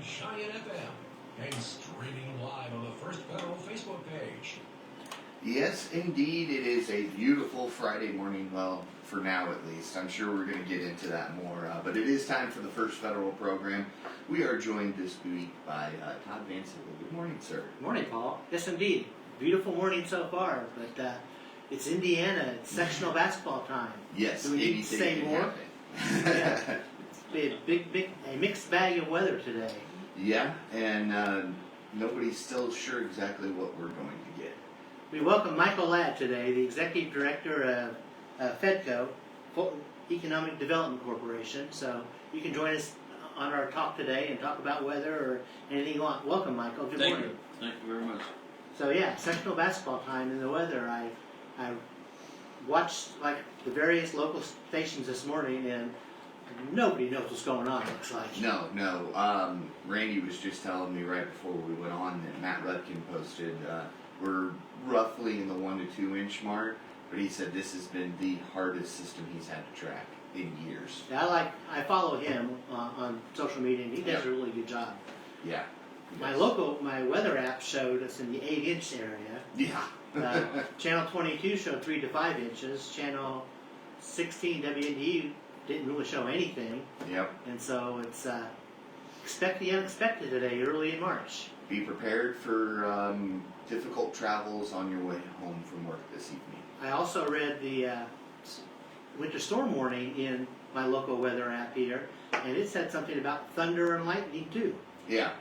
Cheyenne FM and streaming live on the First Federal Facebook page. Yes, indeed, it is a beautiful Friday morning. Well, for now at least. I'm sure we're going to get into that more. But it is time for the First Federal program. We are joined this week by Todd Vance. Good morning, sir. Good morning, Paul. Yes, indeed. Beautiful morning so far, but it's Indiana. It's sectional basketball time. Yes, do we need to say more? Yeah. It's been a mixed bag of weather today. Yeah, and nobody's still sure exactly what we're going to get. We welcome Michael Ladd today, the Executive Director of FEDCO, Fulton Economic Development Corporation. So you can join us on our talk today and talk about weather or anything you want. Welcome, Michael. Good morning. Thank you very much. So yeah, sectional basketball time and the weather. I watched like the various local stations this morning, and nobody knows what's going on. It looks like. No. Randy was just telling me right before we went on that Matt Rudkin posted we're roughly in the 1 to 2 inch mark, but he said this has been the hardest system he's had to track in years. Yeah, I follow him on social media, and he does a really good job. Yeah. My weather app showed us in the 8-inch area. Yeah. Channel 22 showed 3 to 5 inches. Channel 16 WNDU didn't really show anything. Yep. And so it's expect the unexpected today, early in March. Be prepared for difficult travels on your way home from work this evening. I also read the winter storm warning in my local weather app here, and it said something about thunder and lightning too. Yeah.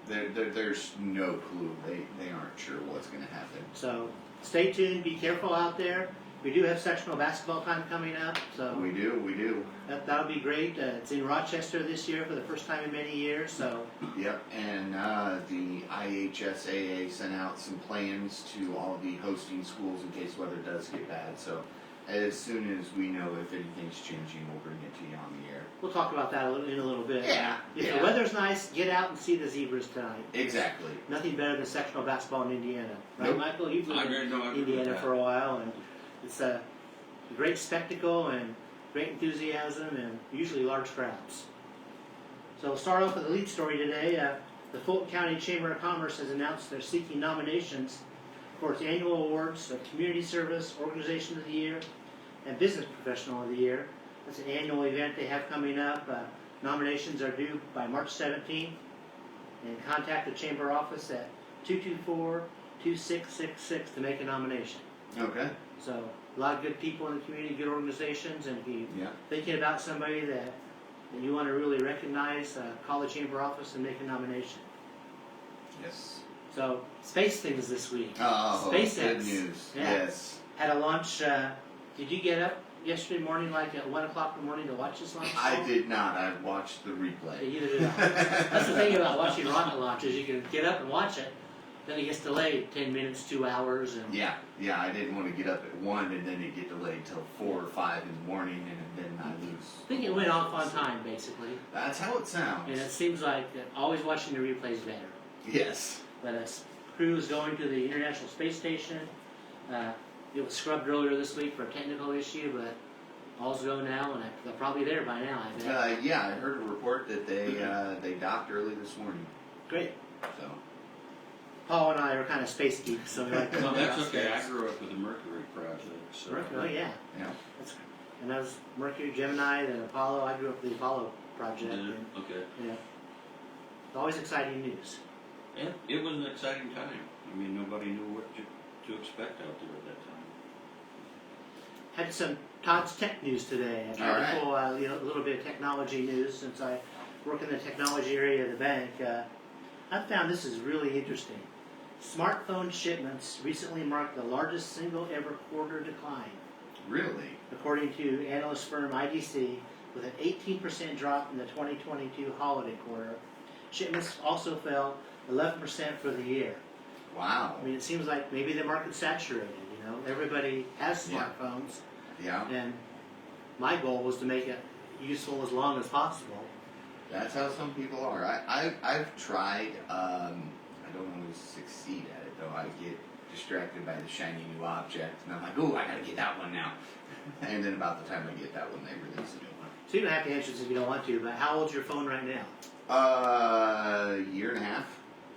There's no clue. They aren't sure what's going to happen. So stay tuned. Be careful out there. We do have sectional basketball time coming up. So We do. That'll be great. It's in Rochester this year for the first time in many years. So. Yep, and the IHSAA sent out some plans to all the hosting schools in case weather does get bad. So as soon as we know if anything's changing, we'll bring it to you on the air. We'll talk about that in a little bit. Yeah. If the weather's nice, get out and see the zebras tonight. Exactly. Nothing better than sectional basketball in Indiana, right, Nope. Michael? You've lived in Indiana for a while, and it's a great spectacle and great enthusiasm and usually large crowds. So we'll start off with the lead story today. The Fulton County Chamber of Commerce has announced they're seeking nominations for its annual awards of Community Service, Organization of the Year, and Business Professional of the Year. That's an annual event they have coming up. Nominations are due by March 17th. And contact the Chamber office at 224-2666 to make a nomination. Okay. So a lot of good people in the community, good organizations, and if you're thinking about somebody that you want to really recognize, call the Chamber office and make a nomination. Yes. So space things this week. Oh, SpaceX. Good news. Yeah. Yes. Had a launch. Did you get up yesterday morning, like at 1 o'clock in the morning, to watch this launch? I did not. I watched the replay. Yeah, either did I. That's the thing about watching rocket launches. You can get up and watch it, then it gets delayed 10 minutes, 2 hours. And Yeah. I didn't want to get up at 1 and then it get delayed till 4 or 5 in the morning, and then I lose. I think it went off on time, basically. That's how it sounds. And it seems like always watching the replays better. Yes. But a crew is going to the International Space Station. It was scrubbed earlier this week for a technical issue, but all's go now, and they're probably there by now, I bet. Yeah, I heard a report that they docked early this morning. Great. So. Paul and I are kind of space geeks, so we like to No, talk that's about okay. space. I grew up with the Mercury project. So. Oh, yeah. Yeah. And that was Mercury, Gemini, then Apollo. I grew up with the Apollo project. Did it? And, Okay. yeah. It's always exciting news. Yeah, it was an exciting time. I mean, nobody knew what to expect out there at that time. Had some Todd's Tech news today. I tried to pull a little bit of technology news since I work in the technology area of the bank. I found this is really interesting. Smartphone shipments recently marked the largest single ever quarter decline. Really? According to analyst firm IDC, with an 18% drop in the 2022 holiday quarter. Shipments also fell 11% for the year. Wow. I mean, it seems like maybe the market's saturated, Everybody has smartphones. Yeah. And my goal was to make it useful as long as possible. That's how some people are. I've tried. I don't always succeed at it, though. I get distracted by the shiny new object, and I'm like, ooh, I gotta get that one now. And then about the time I get that one, they release a new one. So you don't have to answer this if you don't want to, but how old's your phone right now? Year and a half.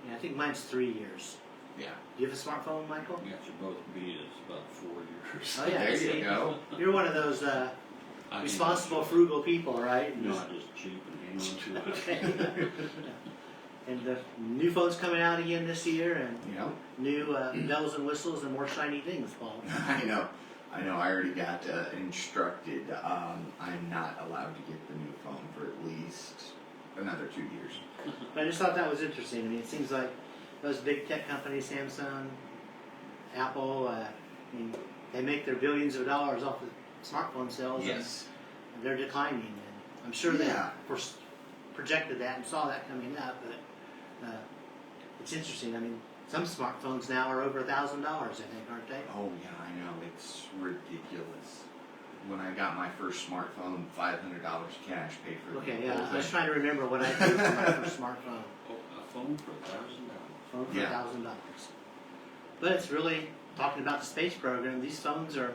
Yeah, I think mine's 3 years. Yeah. Do you have a smartphone, Michael? You got you both beat, it's about 4 years. Oh yeah, There see, you go. you're one of those I think responsible, that's- frugal people, right? No, I just cheap and hang on to it. Okay. And the new phone's coming out again this year, and You know. new bells and whistles and more shiny things, Paul. I know. I already got instructed. I'm not allowed to get the new phone for at least another 2 years. But I just thought that was interesting. I mean, it seems like those big tech companies, Samsung, Apple, I mean, they make their billions of dollars off of smartphone sales, Yes. and they're declining. And I'm sure Yeah. they projected that and saw that coming up, but it's interesting. I mean, some smartphones now are over $1,000, I think, aren't they? Oh yeah, I know. It's ridiculous. When I got my first smartphone, $500 cash paid for Okay, the yeah. whole I was thing. trying to remember what I paid for my first smartphone. Oh, a phone for $1,000. Phone for Yeah. $1,000. But it's really talking about the space program. These phones are.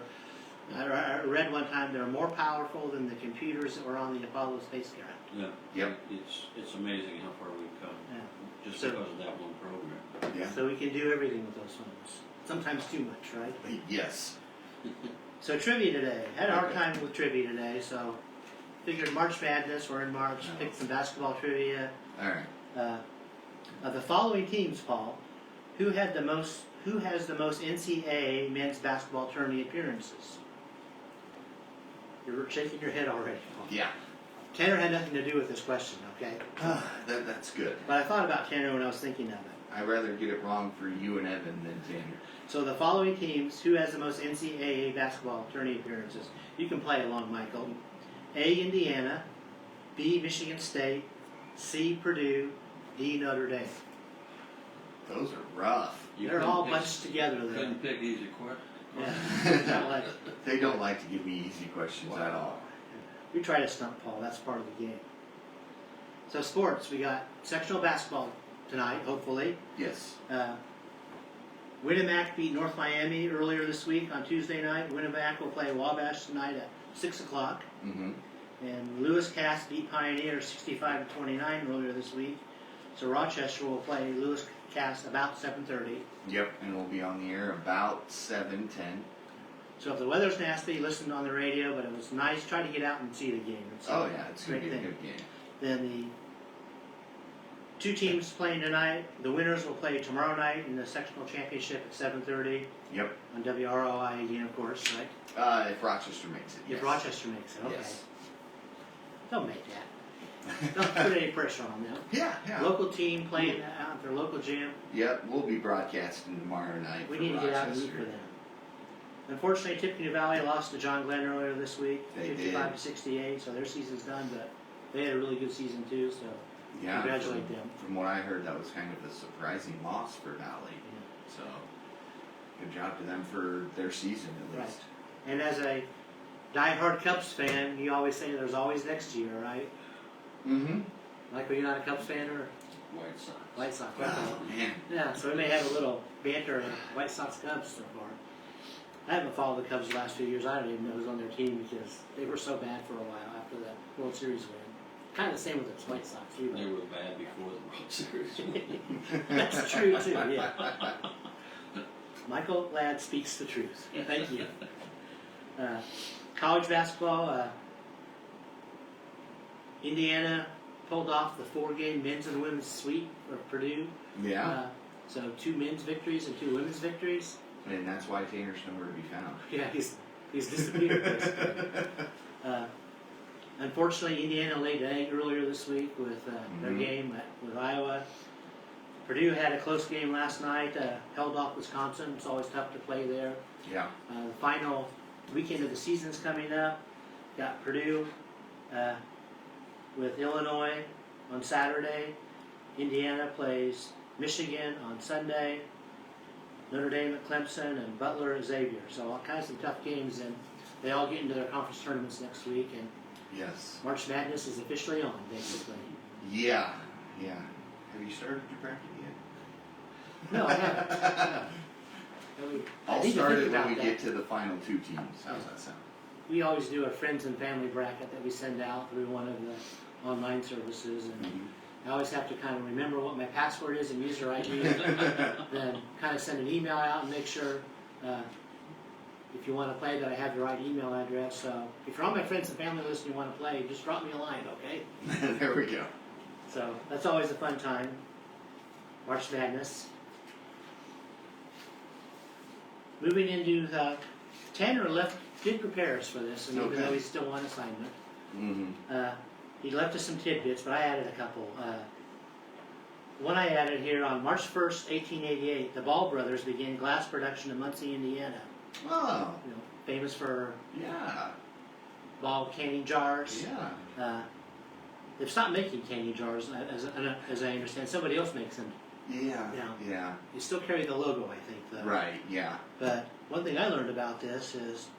I read one time they're more powerful than the computers that were on the Apollo spacecraft. Yeah. Yep. It's amazing how far we've come Yeah. just So- because of that one program. Yeah. So we can do everything with those phones. Sometimes too much, right? Yes. So trivia today. Had a hard Okay. time with trivia today, so figured March Madness. We're in March. Oh. Picked some basketball trivia. All right. Of the following teams, Paul, who has the most NCAA men's basketball tournament appearances? You're shaking your head already, Paul. Yeah. Tanner had nothing to do with this question, okay? That's good. But I thought about Tanner when I was thinking of it. I'd rather get it wrong for you and Evan than Tanner. So the following teams, who has the most NCAA basketball tournament appearances? You can play along, Michael. A, Indiana. B, Michigan State. C, Purdue. D, Notre Dame. Those are rough. You They're couldn't all pick- bunched together there. Couldn't pick easy questions. Yeah. Not like, They don't like to give me easy questions at all. we try to stump Paul. That's part of the game. So sports, we got sectional basketball tonight, hopefully. Yes. Winnemac beat North Miami earlier this week on Tuesday night. Winnemac will play Wabash tonight at 6 o'clock. Mm-hmm. And Lewis Cass beat Pioneer 65-29 earlier this week. So Rochester will play Lewis Cass about 7:30. Yep. And we'll be on the air about 7:10. So if the weather's nasty, listen on the radio, but it was nice. Try to get out and see the game. It's Oh yeah, it's gonna great be a thing. good game. Then the two teams playing tonight, the winners will play tomorrow night in the sectional championship at 7:30 Yep. on WROI again, of course, right? If Rochester makes it. If Yes. Rochester makes it, okay. Yes. Don't make that. Don't put any pressure on them. Yeah. Yeah. Local team playing out at their local gym. Yep. We'll be broadcasting tomorrow night. We for need to get out and root Rochester. for them. Unfortunately, Tippecanoe Valley lost to John Glenn earlier this week, They 55-68. So their season's done, but they had a really good season too. So Yeah. congratulate from, them. From what I heard, that was kind of a surprising loss for Valley. So, good job to them for their season at least. And as a diehard Cubs fan, you always say there's always next year, right? Mm-hmm. Like, are you not a Cubs fan or White Sox. White Sox? Oh man. Yeah, so we may have a little banter of White Sox Cubs so far. I haven't followed the Cubs the last few years. I don't even know who's on their team because they were so bad for a while after the World Series win. Kind of the same with the White Sox. They were bad before the World Series. That's true too, yeah. Michael Ladd speaks the truth. Thank you. College basketball, Indiana pulled off the 4-game men's and women's sweep of Purdue. Yeah. So 2 men's victories and 2 women's victories. And that's why Tanner's nowhere to be found. Yeah, he's disappeared basically. Unfortunately, Indiana laid an egg earlier this week with their game with Iowa. Purdue had a close game last night, held off Wisconsin. It's always tough to play there. Yeah. The final weekend of the season's coming up. Got Purdue with Illinois on Saturday. Indiana plays Michigan on Sunday. Notre Dame at Clemson and Butler at Xavier. So all kinds of tough games, and they all get into their conference tournaments next week. And Yes. March Madness is officially on, basically. Yeah. Yeah. Have you started your bracket yet? No, I haven't. I I'll need to start think it when about we that. get to the final 2 teams. How's that sound? We always do a friends and family bracket that we send out through one of the online services, and Mhm. I always have to kind of remember what my password is and user ID, then kind of send an email out and make sure if you want to play that I have the right email address. So if you're on my friends and family list and you want to play, just drop me a line, okay? There we go. So that's always a fun time. March Madness. Moving into Tanner did prepare us for this, and even though he's still on assignment, he left us some tidbits, but I added a couple. One I added here on March 1st, 1888, the Ball brothers began glass production in Muncie, Indiana. Oh. You know, famous for Yeah. Ball canning jars. Yeah. They've stopped making canning jars, as I understand. Somebody else makes them. Yeah. Yeah. Yeah. You still carry the logo, I think, though. Right. Yeah. But one thing I learned about this is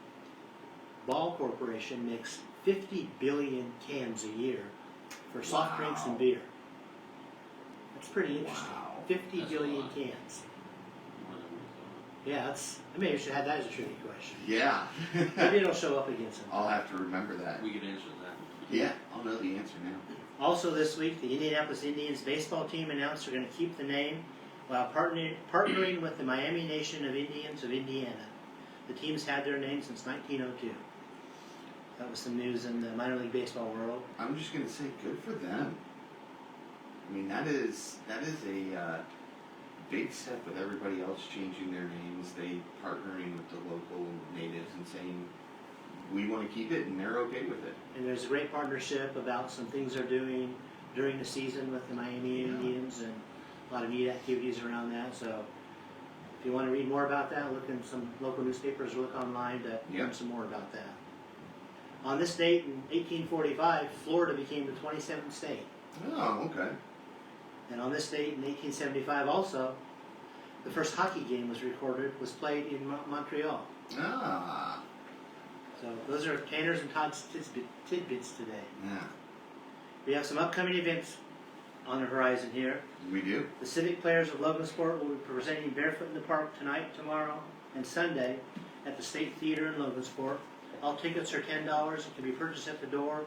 Ball Corporation makes 50 billion cans a year for soft drinks and beer. That's pretty interesting. Wow. 50 That's a billion lot. cans. More than we thought. Yeah, that's. I maybe I should have that as a trivia question. Yeah. Maybe it'll show up again sometime. I'll have to remember that. We could answer that. Yeah, I'll know the answer now. Also this week, the Indianapolis Indians baseball team announced they're going to keep the name while partnering with the Miami Nation of Indians of Indiana. The team's had their name since 1902. That was some news in the minor league baseball world. I'm just gonna say, good for them. I mean, that is a big step with everybody else changing their names. They partnering with the local natives and saying, we want to keep it, and they're okay with it. And there's a great partnership about some things they're doing during the season with the Miami Indians and a lot of neat activities around that. So if you want to read more about that, look in some local newspapers or look online to learn some more about that. On this date in 1845, Florida became the 27th state. Oh, okay. And on this date in 1875 also, the first hockey game was played in Montreal. Ah. So those are Tanner's and Todd's tidbits today. Yeah. We have some upcoming events on the horizon here. We do. The Civic Players of Logansport will be presenting Barefoot in the Park tonight, tomorrow, and Sunday at the State Theater in Logansport. All tickets are $10 and can be purchased at the door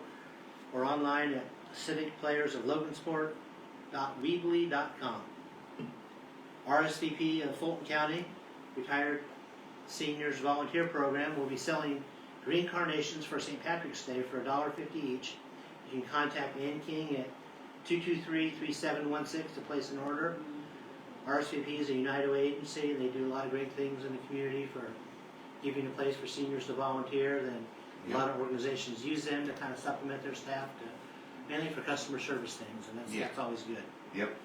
or online at civicplayersoflogansport.weebly.com. RSVP of Fulton County Retired Seniors Volunteer Program will be selling green carnations for St. Patrick's Day for $1.50 each. You can contact Ann King at 223-3716 to place an order. RSVP is a United Way agency. They do a lot of great things in the community for giving a place for seniors to volunteer. Then a lot of organizations use them to kind of supplement their staff, mainly for customer service things, and that's always good. Yep.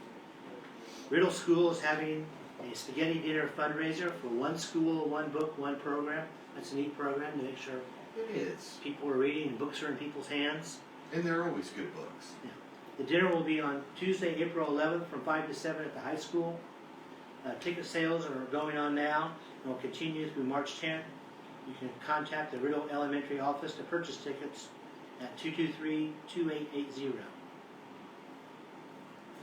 Riddle School is having a spaghetti dinner fundraiser for one school, one book, one program. That's a neat program to make sure It is. people are reading and books are in people's hands. And they're always good books. Yeah. The dinner will be on Tuesday, April 11th from 5 to 7 at the high school. Ticket sales are going on now and will continue through March 10th. You can contact the Riddle Elementary office to purchase tickets at 223-2880.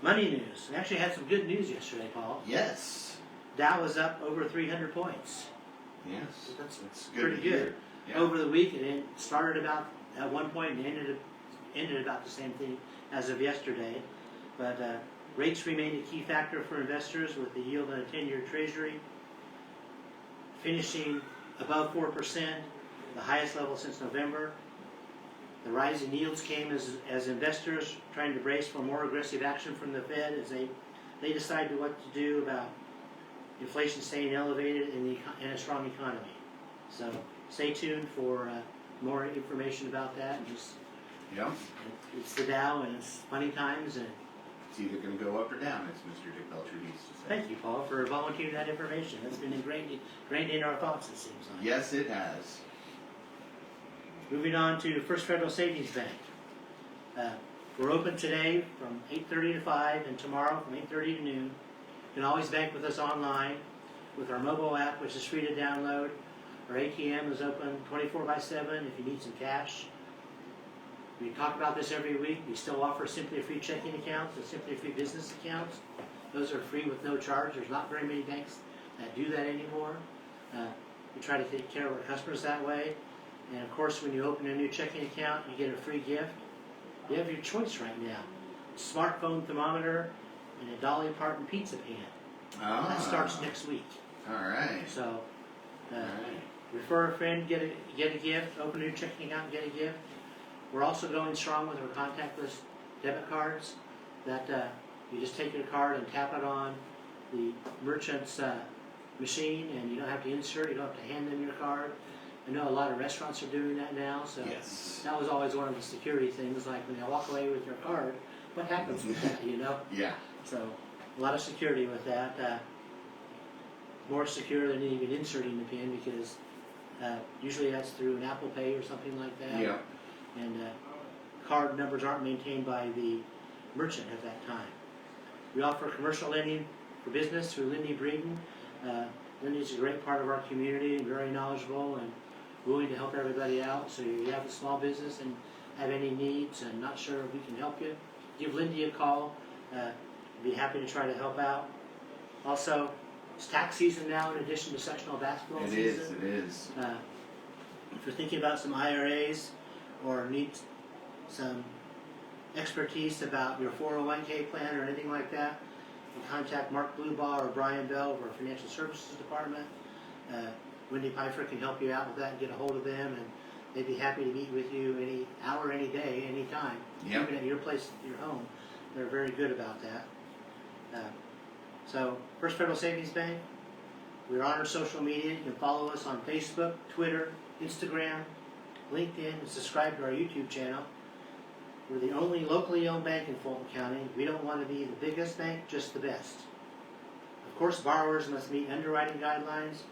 Money news. We actually had some good news yesterday, Paul. Yes. Dow was up over 300 points. Yes. That's good pretty to good. hear. Yeah. Over the week, it started about at one point and ended about the same thing as of yesterday. But rates remain a key factor for investors, with the yield on a 10-year Treasury finishing above 4%, the highest level since November. The rise in yields came as investors trying to brace for more aggressive action from the Fed as they decide what to do about inflation staying elevated in a strong economy. So stay tuned for more information about that. And it's the Dow, and it's funny times, and It's either going to go up or down, as Mr. Dick Belcher used to say. thank you, Paul, for volunteering that information. That's been ingrained in our thoughts, it seems like. Yes, it has. Moving on to First Federal Savings Bank. We're open today from 8:30 to 5 and tomorrow from 8:30 to noon. You can always bank with us online with our mobile app, which is free to download. Our ATM is open 24/7 if you need some cash. We talk about this every week. We still offer Simply Free checking accounts and Simply Free business accounts. Those are free with no charge. There's not very many banks that do that anymore. We try to take care of our customers that way. And of course, when you open a new checking account, you get a free gift. You have your choice right now. smartphone thermometer, and a Dolly Parton pizza pan. That starts next week. All right. So, All right. refer a friend, get a gift, open a new checking account, get a gift. We're also going strong with our contactless debit cards that you just take your card and tap it on the merchant's machine, and you don't have to insert, you don't have to hand them your card. I know a lot of restaurants are doing that now, so Yes. that was always one of the security things, like when they walk away with your card, what happens with that, you know? Yeah. So, a lot of security with that. More secure than even inserting the pin, because usually that's through an Apple Pay or something like that. Yeah. And card numbers aren't maintained by the merchant at that time. We offer commercial lending for business through Lindy Breeden. Lindy's a great part of our community and very knowledgeable and willing to help everybody out. So if you have a small business and have any needs and not sure if we can help you, give Lindy a call. Be happy to try to help out. Also, it's tax season now in addition to sectional basketball season. It is. If you're thinking about some IRAs or need some expertise about your 401k plan or anything like that, you can contact Mark Blubaugh or Brian Bell of our Financial Services Department. Wendy Pfeiffer can help you out with that and get a hold of them, and they'd be happy to meet with you any hour, any day, any time, Yep. even at your place, your home. They're very good about that. So, First Federal Savings Bank, we're on our social media. You can follow us on Facebook, Twitter, Instagram, LinkedIn, and subscribe to our YouTube channel. We're the only locally owned bank in Fulton County. We don't want to be the biggest bank, just the best. Of course, borrowers must meet underwriting guidelines.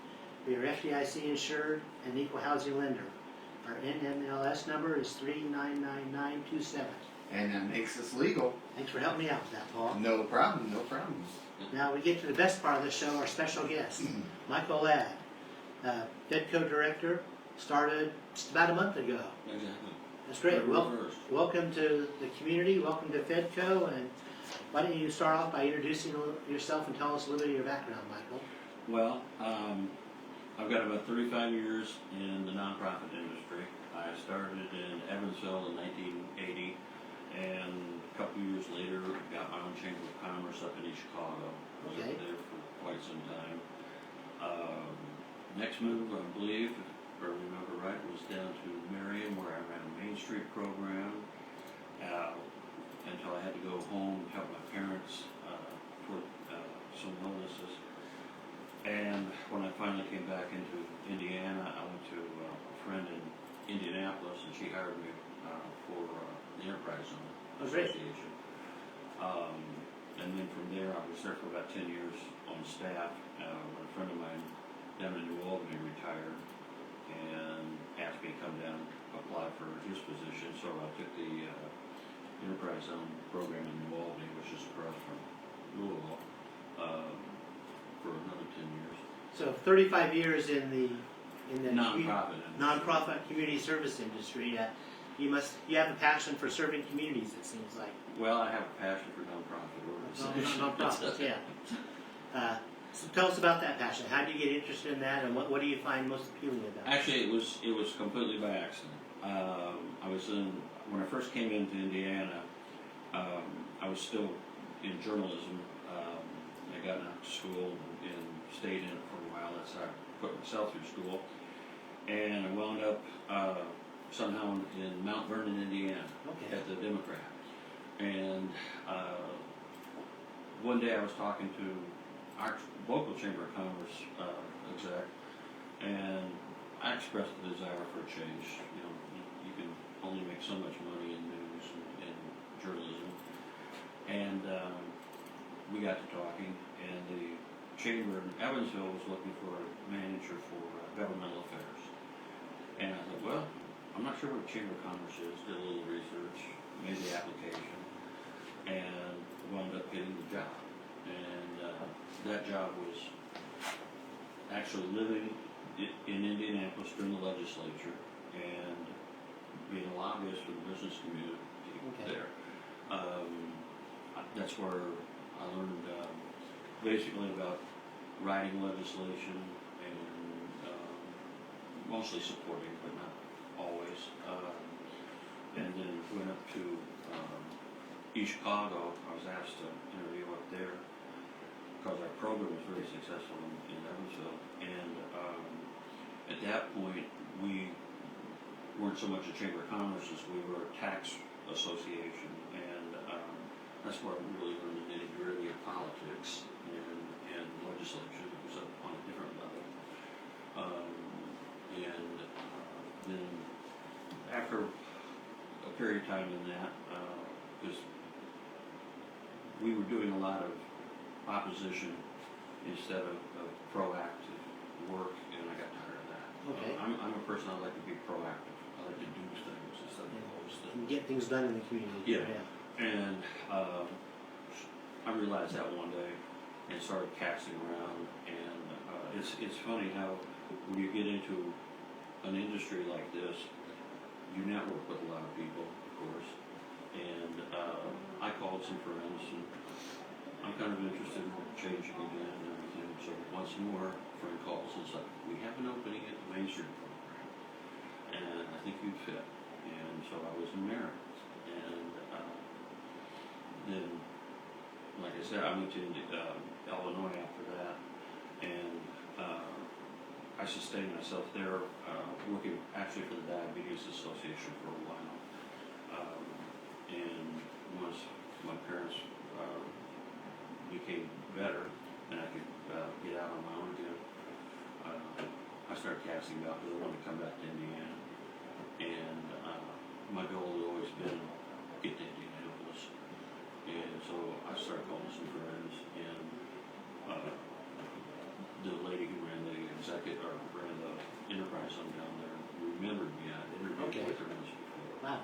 We are FDIC insured and equal housing lender. Our NMLS number is 399927. And that makes us legal. Thanks for helping me out with that, Paul. No problem. No problem. Now we get to the best part of the show, our special guest, Michael Ladd, FEDCO Director, started just about a month ago. Exactly. That's great. February 1st. Welcome to the community, welcome to FEDCO, and why don't you start off by introducing yourself and tell us a little bit of your background, Michael. Well, I've got about 35 years in the nonprofit industry. I started in Evansville in 1980, and a couple years later got my own Chamber of Commerce up in East Chicago. Was Okay. up there for quite some time. Next move, I believe, if I remember right, was down to Marion, where I ran a Main Street program until I had to go home and help my parents for some illnesses. And when I finally came back into Indiana, I went to a friend in Indianapolis, and she hired me for the Enterprise Zone Oh, great. Association. And then from there, I was there for about 10 years on staff. When a friend of mine down in New Albany retired and asked me to come down and apply for his position, so I took the Enterprise Zone program in New Albany, which is across from Louisville, for another 10 years. So 35 years in the Nonprofit. nonprofit community service industry. You have a passion for serving communities, it seems like. Well, I have a passion for nonprofit organizations. Nonprofits, yeah. So tell us about that passion. How do you get interested in that, and what do you find most appealing about it? Actually, it was completely by accident. When I first came into Indiana, I was still in journalism. I got out of school and stayed in it for a while. That's how I put myself through school. And I wound up somehow in Mount Vernon, Indiana, Okay. at the Democrat. And one day I was talking to our local Chamber of Commerce exec, and I expressed the desire for a change. You know, you can only make so much money in news and journalism. And we got to talking, and the Chamber in Evansville was looking for a manager for governmental affairs. And I thought, well, I'm not sure what the Chamber of Commerce is. Did a little research, made the application, and wound up getting the job. And that job was actually living in Indianapolis during the legislature and being a lobbyist for the business community there. That's where I learned basically about writing legislation and mostly supporting, but not always. And then went up to East Chicago, I was asked to interview up there because our program was very successful in Evansville. And at that point, we weren't so much a Chamber of Commerce as we were a tax association. And that's where I really learned the nitty-gritty of politics and legislation. It was on a different level. Then after a period of time in that, because we were doing a lot of opposition instead of proactive work, and I got tired of that. Okay. I'm a person, I like to be proactive. I like to do things instead of those things. And get things done in the community. Yeah. And I realized that one day and started casting around. And it's funny how when you get into an industry like this, you network with a lot of people, of course. And I called some friends, and I'm kind of interested in changing again and everything. So once more, a friend calls and says, we have an opening at the Main Street program, and I think you'd fit. And so I was in merit. And then, like I said, I went to Illinois after that, and I sustained myself there, working actually for the Diabetes Association for a while. And once my parents became better and I could get out on my own again, I started casting out because I wanted to come back to Indiana. And my goal had always been get to Indianapolis. And so I started calling some friends, and the lady who ran the enterprise zone down there remembered me. I'd interviewed with her once before. Wow.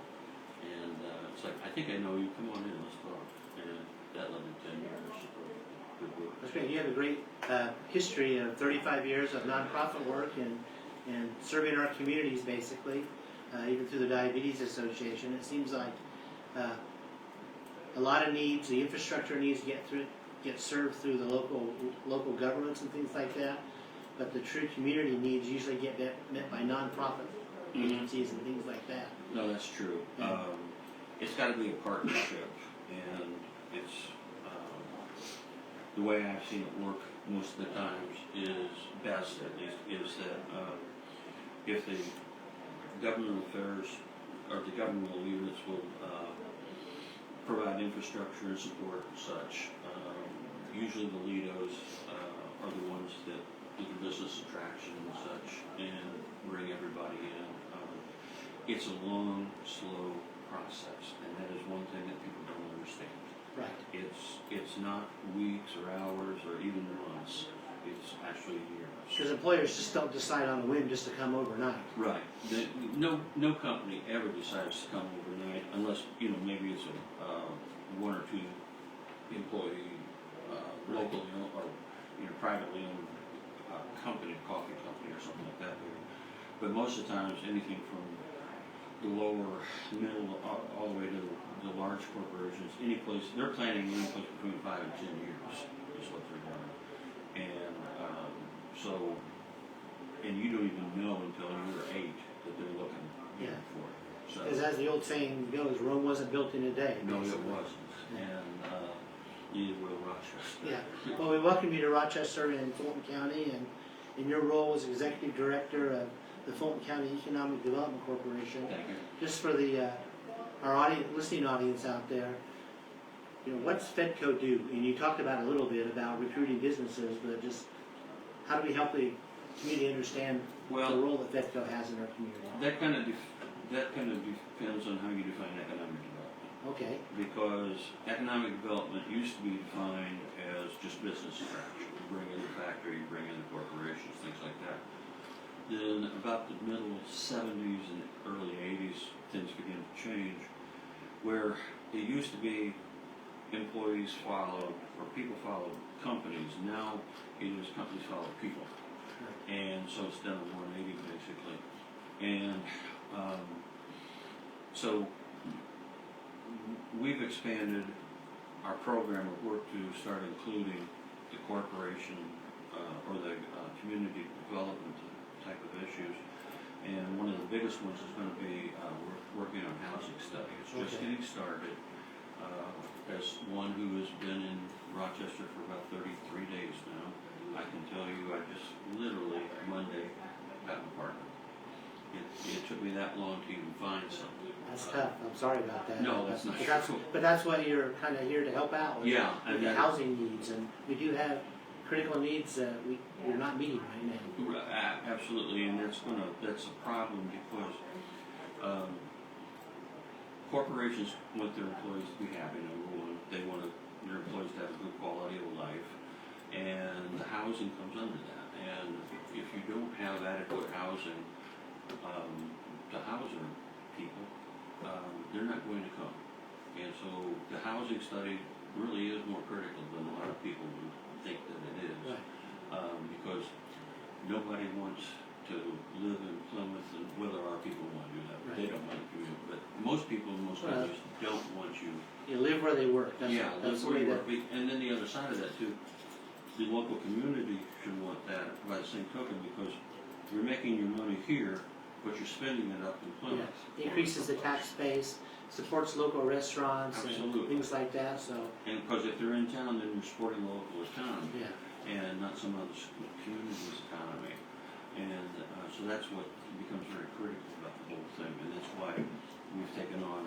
And it's like, I think I know you. Come on in, let's talk. And that led to 10 years of good work. That's great. You have a great history of 35 years of nonprofit work and serving our communities, basically, even through the Diabetes Association. It seems like a lot of needs, the infrastructure needs to get served through the local governments and things like that. But the true community needs usually get met by nonprofit agencies and things like that. No, that's true. Yeah. It's got to be a partnership, and it's the way I've seen it work most of the times is best, at least, is that if the government affairs or the governmental units will provide infrastructure and support and such, usually the LEDOs are the ones that do the business attraction and such and bring everybody in. It's a long, slow process, and that is one thing that people don't understand. Right. It's not weeks or hours or even months. It's actually years. Because employers just don't decide on a whim just to come overnight. Right. No company ever decides to come overnight unless, maybe it's a one or two employee locally owned or privately owned company, coffee company or something like that. But most of the times, anything from the lower, middle, all the way to the large corporations, they're planning any place between 5 and 10 years is what they're doing. And and you don't even know until you're 8 that they're looking for it. So, Because as the old saying goes, Rome wasn't built in a day. no, it basically. wasn't. And neither will Rochester. Yeah. Well, we welcome you to Rochester and Fulton County, and in your role as Executive Director of the Fulton County Economic Development Corporation. Thank you. Just for the our listening audience out there, what's FEDCO do? And you talked about a little bit about recruiting businesses, but just how do we help the community understand the role that FEDCO has in our community? That kind of depends on how you define economic development. Okay. Because economic development used to be defined as just business attraction. You bring in the factory, you bring in the corporations, things like that. Then about the middle 70s and early 80s, things began to change, where it used to be employees followed, or people followed companies. Now it is companies follow people. And so it's done a 180 basically. And so we've expanded our program of work to start including the corporation or the community development type of issues. And one of the biggest ones is going to be working on housing studies. It's just getting started. as one who has been in Rochester for about 33 days now, I can tell you I just literally Monday got an apartment. It took me that long to even find something. That's tough. I'm sorry about that. No, that's not true. But that's what you're kind of here to help out with. Yeah, with the housing needs, and we do have critical needs that we're not meeting right now. Absolutely, and that's a problem because corporations want their employees to be happy. Number one, they want their employees to have a good quality of life, and the housing comes under that. And if you don't have adequate housing to house their people, they're not going to come. And so the housing study really is more critical than a lot of people would think that it is. Right. Because nobody wants to live in Plymouth, and whether our people want to do that, Right. they don't want to do it. But most people in most countries don't want you. You live where they work. That's That's the where way you that. work. And then the other side of that too, the local community should want that by the same token, because you're making your money here, but you're spending it up in Plymouth. Yeah. Increases the tax base, supports local restaurants and Absolutely. things like that. So And because if they're in town, then you're supporting the local economy. yeah. And not some other community's economy. And so that's what becomes very critical about the whole thing, and that's why we've taken on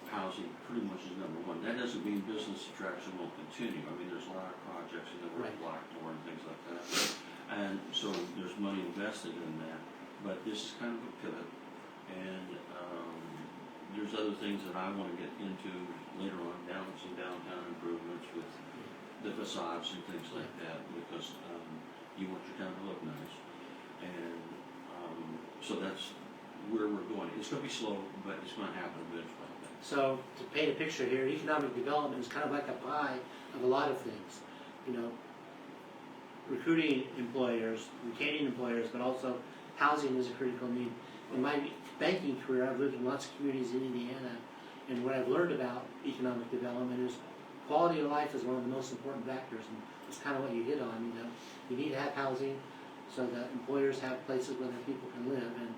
housing pretty much as number one. That doesn't mean business attraction won't continue. I mean, there's a lot of projects in the Right. Blackmore and things like that. And so there's money invested in that, but this is kind of a pivot. And there's other things that I want to get into later on, some downtown improvements with the facades and things like that, because you want your town to look nice. And so that's where we're going. It's going to be slow, but it's going to happen eventually. So to paint a picture here, economic development is kind of like a pie of a lot of things. You know, recruiting employers, retaining employers, but also housing is a critical need. In my banking career, I've lived in lots of communities in Indiana, and what I've learned about economic development is quality of life is one of the most important factors, and it's kind of what you hit on. You know, you need to have housing so that employers have places where their people can live, and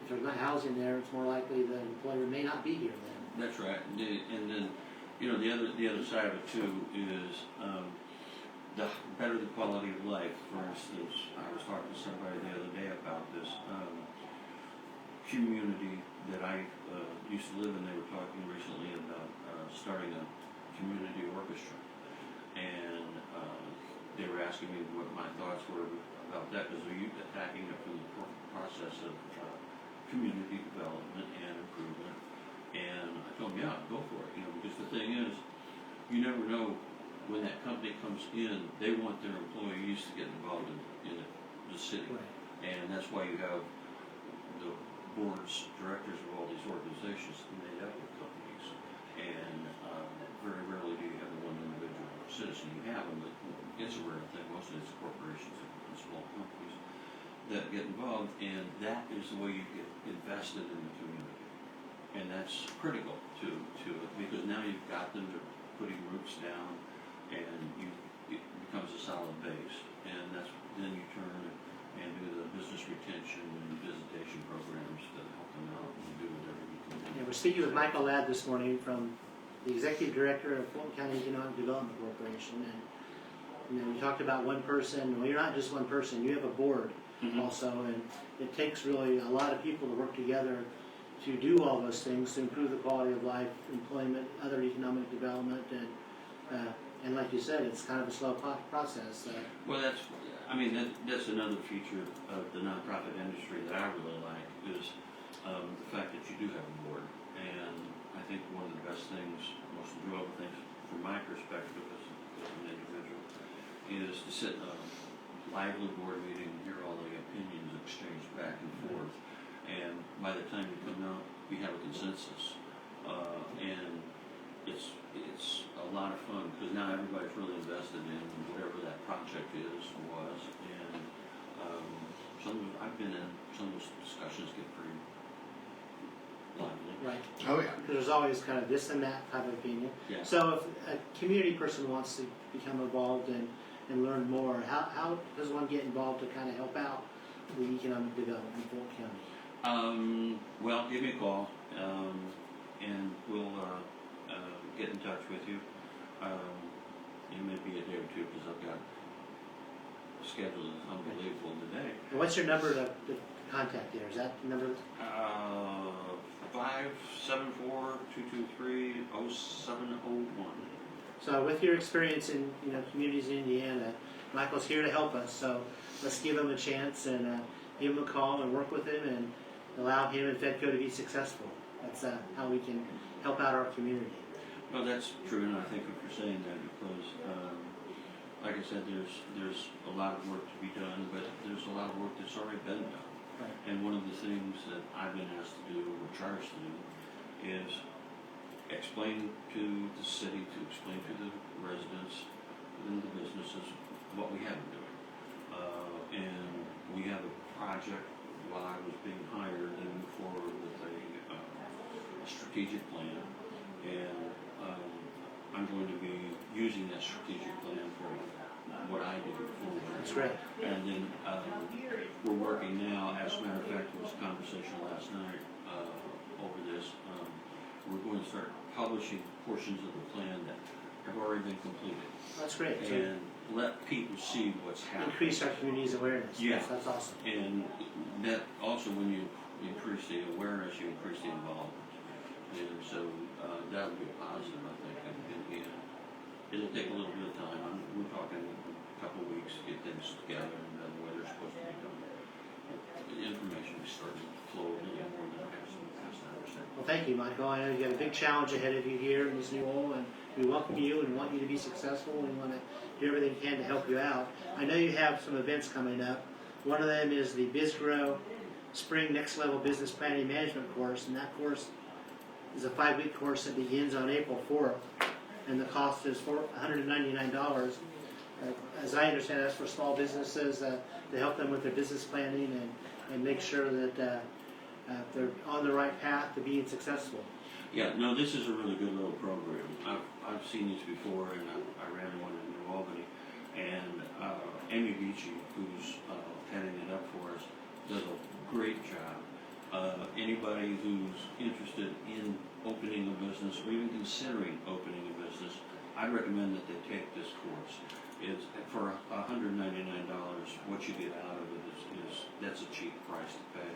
if there's not housing there, it's more likely the employer may not be here then. That's right. And then, you know, the other side of it too is the better the quality of life. For instance, I was talking to somebody the other day about this community that I used to live in. They were talking recently about starting a community orchestra, and they were asking me what my thoughts were about that, because they're attacking it from the process of community development and improvement. And I told them, yeah, go for it, you know, because the thing is, you never know when that company comes in, they want their employees to get involved in the city. Right. And that's why you have the boards, directors of all these organizations made up of companies. And very rarely do you have one individual citizen. You have them, but it's a rare thing. Mostly it's corporations and small companies that get involved, and that is the way you get invested in the community. And that's critical to it, because now you've got them, they're putting roots down, and it becomes a solid base. And then you turn and do the business retention and visitation programs that help them out and do whatever you can do. Yeah, we're speaking with Michael Ladd this morning from the Executive Director of Fulton County Economic Development Corporation. And you know, we talked about one person. Well, you're not just one person. You have a board also, and it takes really a lot of people to work together to do all those things to improve the quality of life, employment, other economic development, and like you said, it's kind of a slow process. Well, that's another feature of the nonprofit industry that I really like is the fact that you do have a board. And I think one of the best things, most enjoyable things from my perspective as an individual, is to sit in a lively board meeting and hear all the opinions exchanged back and forth. And by the time you come out, we have a consensus, and it's a lot of fun, because now everybody's really invested in whatever that project was, and I've been in some of those discussions get pretty lively. Right. Oh yeah. Because there's always kind of this and that type of opinion. Yeah. So if a community person wants to become involved and learn more, how does one get involved to kind of help out the economic development in Fulton County? Well, give me a call, and we'll get in touch with you. it may be a day or two because I've got scheduled is unbelievable today. And what's your number to contact there? Is that the number? 574-223-0701. So with your experience in communities in Indiana, Michael's here to help us. So let's give him a chance and give him a call and work with him and allow him and FEDCO to be successful. That's how we can help out our community. Well, that's true, and I thank you for saying that because, like I said, there's a lot of work to be done, but there's a lot of work that's already been done. Right. And one of the things that I've been asked to do, or charged to do, is explain to the city, to explain to the residents and the businesses what we have been doing. And we have a project while I was being hired to move forward with a strategic plan, and I'm going to be using that strategic plan for what I do for That's great. and then we're working now, as a matter of fact, there was a conversation last night over this. We're going to start publishing portions of the plan that have already been completed That's great. So and let people see what's happening. increase our community's awareness. Yeah. Yes, that's awesome. And that also, when you increase the awareness, you increase the involvement. And so that would be a positive, I think. And it'll take a little bit of time. We're talking a couple of weeks to get things together and the way they're supposed to be done. The information is starting to flow a little more than it has in the past, I understand. Well, thank you, Michael. I know you got a big challenge ahead of you here in this new role, and we welcome you and want you to be successful. We want to do everything we can to help you out. I know you have some events coming up. One of them is the BizGrow Spring Next Level Business Planning Management course, and that course is a 5-week course that begins on April 4th, and the cost is $199. As I understand, that's for small businesses to help them with their business planning and make sure that they're on the right path to being successful. Yeah, no, this is a really good little program. I've seen these before, and I ran one in New Albany, and Amy Beachy, who's heading it up for us, does a great job. Anybody who's interested in opening a business or even considering opening a business, I recommend that they take this course. It's for $199. What you get out of it is that's a cheap price to pay.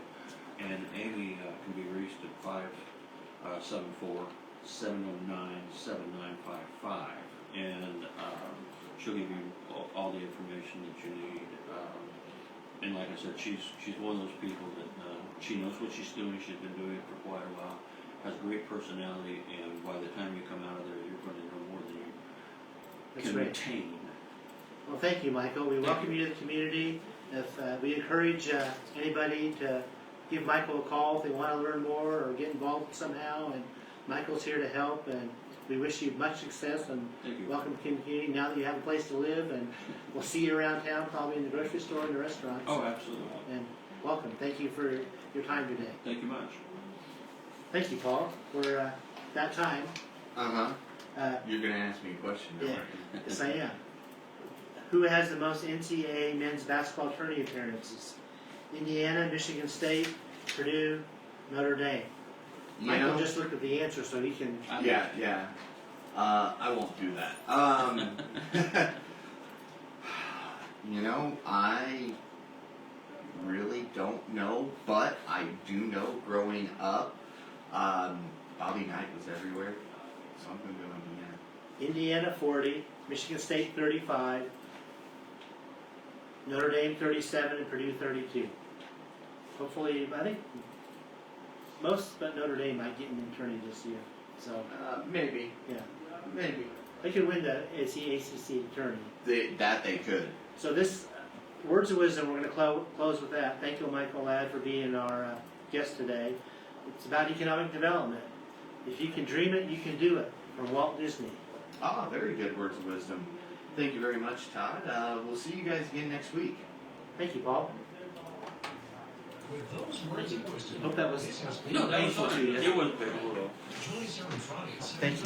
And Amy can be reached at 574-709-7955, and she'll give you all the information that you need. And like I said, she's one of those people that she knows what she's doing. She's been doing it for quite a while. Has great personality, and by the time you come out of there, you're going to know more than you That's can great. retain. Well, thank you, Michael. We welcome you to the community. If we encourage anybody to give Michael a call if they want to learn more or get involved somehow, and Michael's here to help, and we wish you much success and Thank you. welcome to the community now that you have a place to live, and we'll see you around town, probably in the grocery store and the restaurants. Oh, absolutely. And welcome. Thank you for your time today. Thank you much. Thank you, Paul. We're that time. You're gonna ask me a question, Yeah. aren't you? Yes, I am. Who has the most NCAA men's basketball tourney appearances? Indiana, Michigan State, Purdue, Notre Dame. You Michael know? just looked at the answer so he can. Yeah. I won't do that. I really don't know, but I do know growing up, Bobby Knight was everywhere, so I'm going to go Indiana. Indiana 40, Michigan State 35, Notre Dame 37, and Purdue 32. Hopefully, I think most, but Notre Dame might get in the tourney this year. So, Maybe. yeah. Maybe. They could win the ACC tourney. They could. So this, words of wisdom, we're going to close with that. Thank you, Michael Ladd, for being our guest today. It's about economic development. If you can dream it, you can do it. From Walt Disney. Ah, very good words of wisdom. Thank you very much, Todd. We'll see you guys again next week. Thank you, Paul. With those words of wisdom, Hope that was this has been No, that was fine. It was big. Join us every Friday at 7 Thank you.